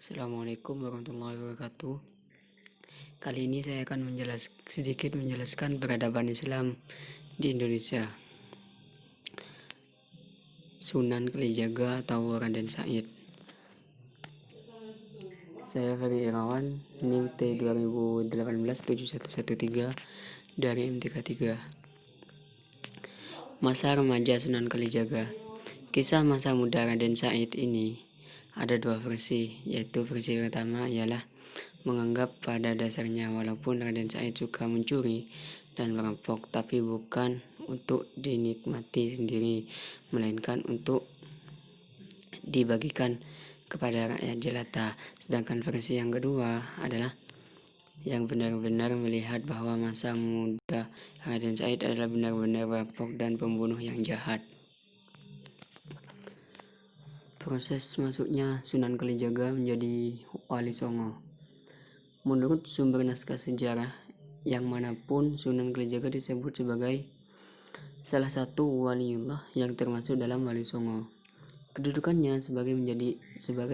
Assalamualaikum warahmatullahi wabarakatuh. Kali ini saya akan sedikit menjelaskan peradaban Islam di Indonesia. Sunan Kalijaga atau Raden Said. Saya Ferry Irawan, NIM T 2018-7113 dari MTK 3. Masa remaja Sunan Kalijaga. Kisah masa muda Raden Said ini ada dua versi, yaitu versi pertama ialah menganggap pada dasarnya walaupun Raden Said suka mencuri dan merampok, tapi bukan untuk dinikmati sendiri, melainkan untuk dibagikan kepada rakyat jelata. Sedangkan versi yang kedua adalah yang benar-benar melihat bahwa masa muda Raden Said adalah benar-benar perampok dan pembunuh yang jahat. Proses masuknya Sunan Kalijaga menjadi Wali Songo. Menurut sumber naskah sejarah yang manapun, Sunan Kalijaga disebut sebagai salah satu waliullah yang termasuk dalam Wali Songo. Kedudukannya sebagai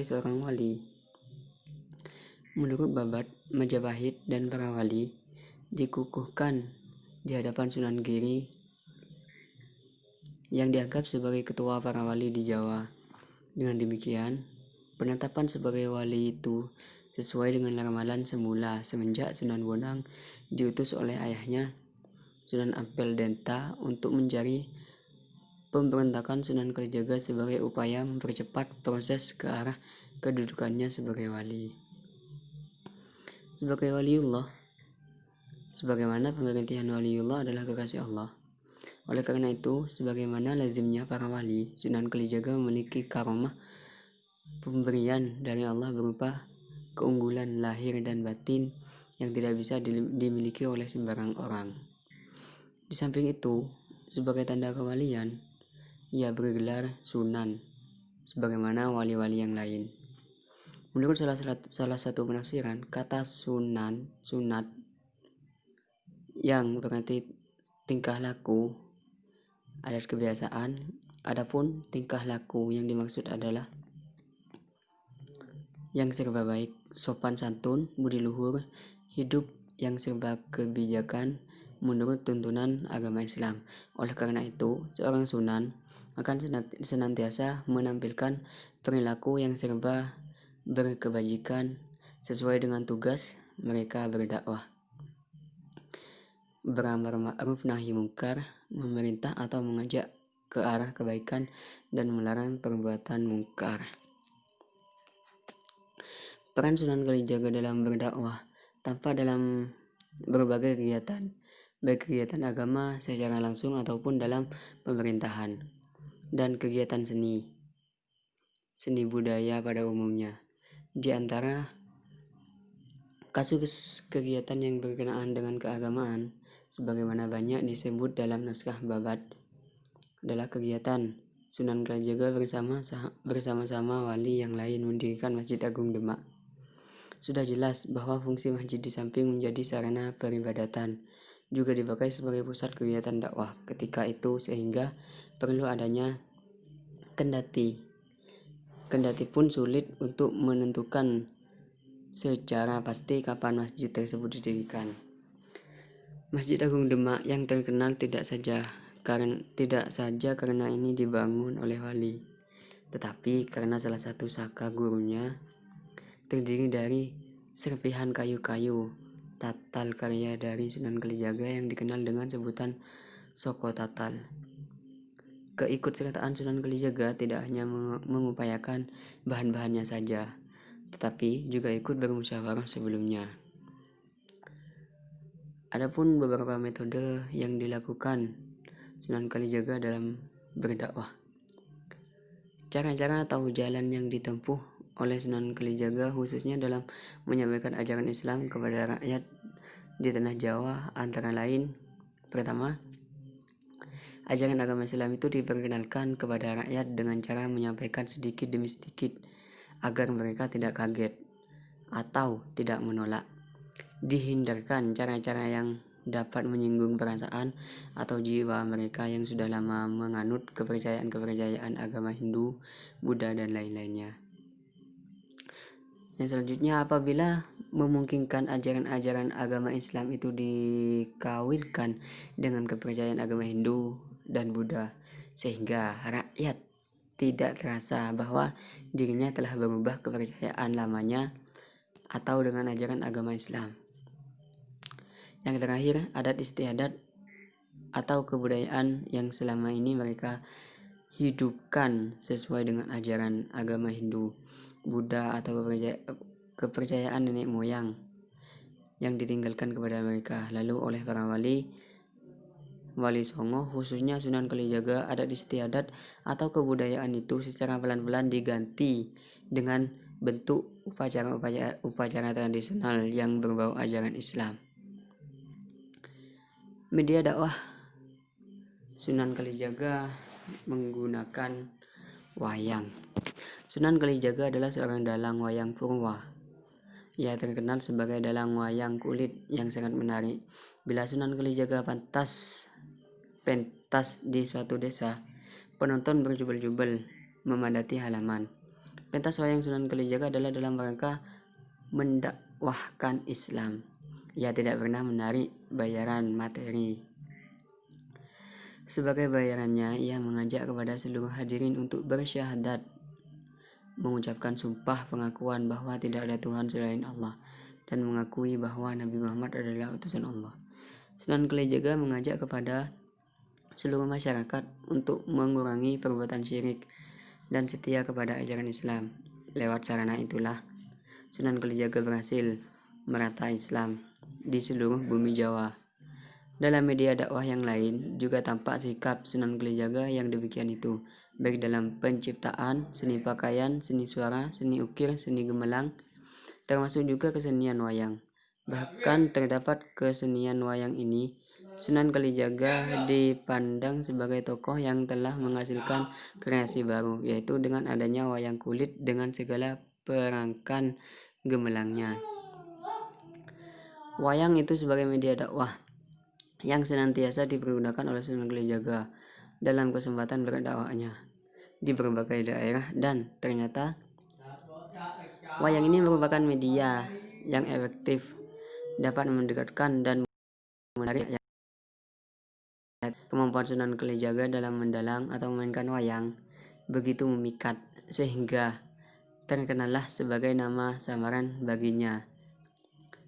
seorang wali. Menurut Babat, Majapahit dan para wali dikukuhkan di hadapan Sunan Giri yang dianggap sebagai ketua para wali di Jawa. Dengan demikian, penetapan sebagai wali itu sesuai dengan ramalan semula semenjak Sunan Bonang diutus oleh ayahnya Sunan Ampel Denta untuk mencari pemberontakan Sunan Kalijaga sebagai upaya mempercepat proses ke arah kedudukannya sebagai wali. Sebagai waliullah, sebagaimana pengertian waliullah adalah kekasih Allah. Oleh karena itu, sebagaimana lazimnya para wali, Sunan Kalijaga memiliki karomah pemberian dari Allah berupa keunggulan lahir dan batin yang tidak bisa dimiliki oleh sembarang orang. Di samping itu, sebagai tanda kewalian, ia bergelar Sunan, sebagaimana wali-wali yang lain. Menurut salah satu penafsiran, kata sunat, yang berarti tingkah laku, adat kebiasaan. Adapun tingkah laku yang dimaksud adalah yang serba baik, sopan santun, budi luhur, hidup yang serba kebijakan menurut tuntunan agama Islam. Oleh karena itu, seorang sunan akan senantiasa menampilkan perilaku yang serba berkebajikan sesuai dengan tugas mereka berdakwah, beramar ma'ruf nahi mungkar, memerintah atau mengajak ke arah kebaikan dan melarang perbuatan mungkar. Peran Sunan Kalijaga dalam berdakwah tampak dalam berbagai kegiatan, baik kegiatan agama secara langsung ataupun dalam pemerintahan, dan kegiatan seni budaya pada umumnya. Di antara kasus kegiatan yang berkenaan dengan keagamaan, sebagaimana banyak disebut dalam naskah Babat, adalah kegiatan Sunan Kalijaga bersama-sama wali yang lain mendirikan Masjid Agung Demak. Sudah jelas bahwa fungsi masjid di samping menjadi sarana peribadatan, juga dipakai sebagai pusat kegiatan dakwah ketika itu, sehingga perlu adanya kendati pun sulit untuk menentukan secara pasti kapan masjid tersebut didirikan. Masjid Agung Demak yang terkenal tidak saja karena ini dibangun oleh wali, tetapi karena salah satu saka gurunya terdiri dari serpihan kayu-kayu tatal karya dari Sunan Kalijaga yang dikenal dengan sebutan Soko Tatal. Keikutsertaan Sunan Kalijaga tidak hanya mengupayakan bahan-bahannya saja, tetapi juga ikut bermusyawarah sebelumnya. Adapun beberapa metode yang dilakukan Sunan Kalijaga dalam berdakwah. Cara-cara atau jalan yang ditempuh oleh Sunan Kalijaga khususnya dalam menyampaikan ajaran Islam kepada rakyat di tanah Jawa antara lain: pertama, ajaran agama Islam itu diperkenalkan kepada rakyat dengan cara menyampaikan sedikit demi sedikit agar mereka tidak kaget atau tidak menolak. Dihindarkan cara-cara yang dapat menyinggung perasaan atau jiwa mereka yang sudah lama menganut kepercayaan agama Hindu, Buddha, dan lain-lainnya. Yang selanjutnya, apabila memungkinkan ajaran-ajaran agama Islam itu dikawinkan dengan kepercayaan agama Hindu dan Buddha, sehingga rakyat tidak terasa bahwa dirinya telah berubah kepercayaan lamanya atau dengan ajaran agama Islam. Yang terakhir, adat istiadat atau kebudayaan yang selama ini mereka hidupkan sesuai dengan ajaran agama Hindu, Buddha atau kepercayaan nenek moyang yang ditinggalkan kepada mereka lalu oleh para wali songo, khususnya Sunan Kalijaga. Adat istiadat atau kebudayaan itu secara pelan-pelan diganti dengan bentuk upacara tradisional yang berbau ajaran Islam. Media dakwah Sunan Kalijaga menggunakan wayang. Sunan Kalijaga adalah seorang dalang wayang Purwa. Ia terkenal sebagai dalang wayang kulit yang sangat menarik. Bila Sunan Kalijaga pentas di suatu desa, penonton berjubel-jubel memadati halaman. Pentas wayang Sunan Kalijaga adalah dalam rangka mendakwahkan Islam. Ia tidak pernah menarik bayaran materi. Sebagai bayarannya, ia mengajak kepada seluruh hadirin untuk bersyahadat, mengucapkan sumpah pengakuan bahwa tidak ada Tuhan selain Allah, dan mengakui bahwa Nabi Muhammad adalah utusan Allah. Sunan Kalijaga mengajak kepada seluruh masyarakat untuk mengurangi perbuatan syirik dan setia kepada ajaran Islam. Lewat sarana itulah Sunan Kalijaga berhasil merata Islam di seluruh bumi Jawa. Dalam media dakwah yang lain juga tampak sikap Sunan Kalijaga yang demikian itu, baik dalam penciptaan, seni pakaian, seni suara, seni ukir, seni gemelang, termasuk juga kesenian wayang. Bahkan terdapat kesenian wayang ini, Sunan Kalijaga dipandang sebagai tokoh yang telah menghasilkan kreasi baru, yaitu dengan adanya wayang kulit dengan segala perangkan gemelangnya. Wayang itu sebagai media dakwah yang senantiasa dipergunakan oleh Sunan Kalijaga dalam kesempatan berdakwahnya di berbagai daerah, dan ternyata wayang ini merupakan media yang efektif, dapat mendekatkan dan menarik. Kemampuan Sunan Kalijaga dalam mendalang atau memainkan wayang begitu memikat sehingga terkenallah sebagai nama samaran baginya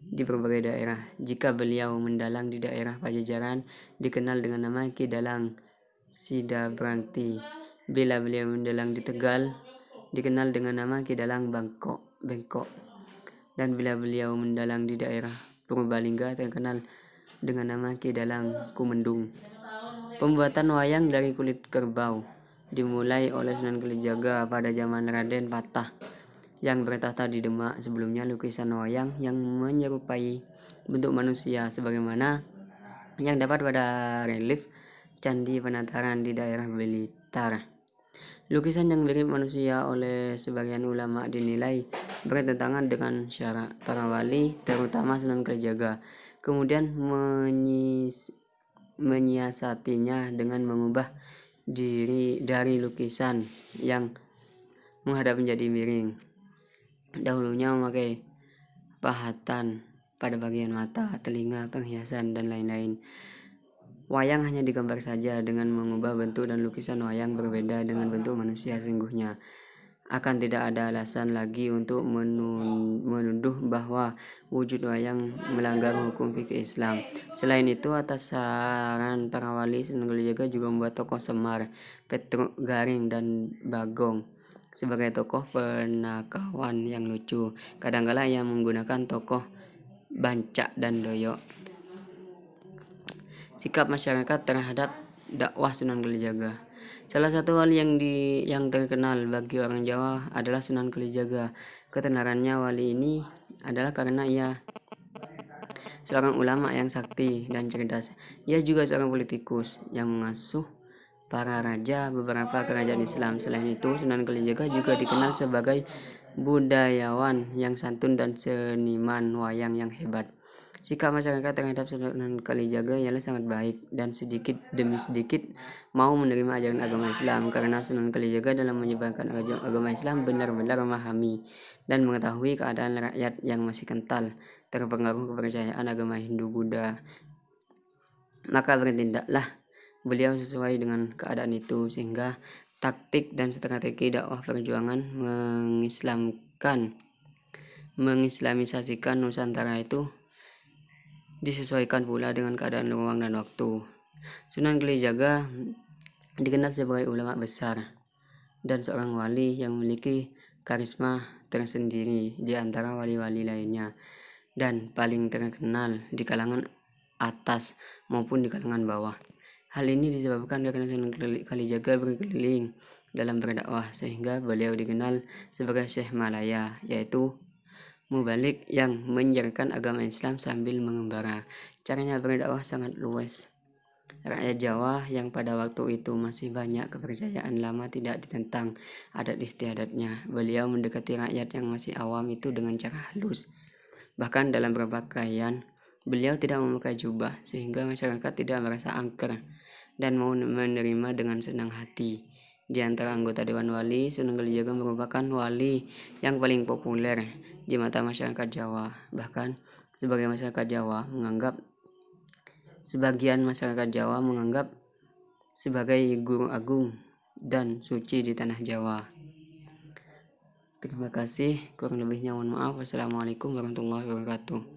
di berbagai daerah. Jika beliau mendalang di daerah Pajajaran, dikenal dengan nama Ki Dalang Sidabrangti. Bila beliau mendalang di Tegal, dikenal dengan nama Ki Dalang Bengkok. Dan bila beliau mendalang di daerah Purbalingga, terkenal dengan nama Ki Dalang Kumendung. Pembuatan wayang dari kulit kerbau dimulai oleh Sunan Kalijaga pada zaman Raden Patah yang bertahta di Demak. Sebelumnya lukisan wayang yang menyerupai bentuk manusia sebagaimana yang dapat pada relief Candi Penataran di daerah Blitar. Lukisan yang mirip manusia oleh sebagian ulama dinilai bertentangan dengan syarak para wali, terutama Sunan Kalijaga. Kemudian menyiasatinya dengan mengubah diri dari lukisan yang menghadap menjadi miring. Dahulunya memakai pahatan pada bagian mata, telinga, perhiasan, dan lain-lain. Wayang hanya digambar saja dengan mengubah bentuk, dan lukisan wayang berbeda dengan bentuk manusia sesungguhnya. Akan tidak ada alasan lagi untuk menuduh bahwa wujud wayang melanggar hukum fikih Islam. Selain itu, atas saran para wali, Sunan Kalijaga juga membuat tokoh Semar, Petruk, Garing, dan Bagong sebagai tokoh penakawan yang lucu. Kadangkala ia menggunakan tokoh Bancak dan Doyok. Sikap masyarakat terhadap dakwah Sunan Kalijaga. Salah satu wali yang terkenal bagi orang Jawa adalah Sunan Kalijaga. Ketenarannya wali ini adalah karena ia seorang ulama yang sakti dan cerdas. Ia juga seorang politikus yang mengasuh para raja beberapa kerajaan Islam. Selain itu, Sunan Kalijaga juga dikenal sebagai budayawan yang santun dan seniman wayang yang hebat. Sikap masyarakat terhadap Sunan Kalijaga ialah sangat baik dan sedikit demi sedikit mau menerima ajaran agama Islam, karena Sunan Kalijaga dalam menyebarkan agama Islam benar-benar memahami dan mengetahui keadaan rakyat yang masih kental terpengaruh kepercayaan agama Hindu Buddha. Maka bertindaklah beliau sesuai dengan keadaan itu, sehingga taktik dan strategi dakwah perjuangan mengislamisasikan Nusantara itu disesuaikan pula dengan keadaan ruang dan waktu. Sunan Kalijaga dikenal sebagai ulama besar dan seorang wali yang memiliki karisma tersendiri di antara wali-wali lainnya, dan paling terkenal di kalangan atas maupun di kalangan bawah. Hal ini disebabkan karena Sunan Kalijaga berkeliling dalam berdakwah, sehingga beliau dikenal sebagai Syekh Malaya, yaitu mubalik yang menyiarkan agama Islam sambil mengembara. Caranya berdakwah sangat luas. Rakyat Jawa yang pada waktu itu masih banyak kepercayaan lama tidak ditentang adat istiadatnya. Beliau mendekati rakyat yang masih awam itu dengan cara halus. Bahkan dalam berpakaian, beliau tidak memakai jubah, sehingga masyarakat tidak merasa angker dan mau menerima dengan senang hati. Di antara anggota Dewan Wali, Sunan Kalijaga merupakan wali yang paling populer di mata masyarakat Jawa. Bahkan sebagian masyarakat Jawa menganggap sebagai guru agung dan suci di tanah Jawa. Terima kasih, kurang lebihnya mohon maaf. Wassalamualaikum warahmatullahi wabarakatuh.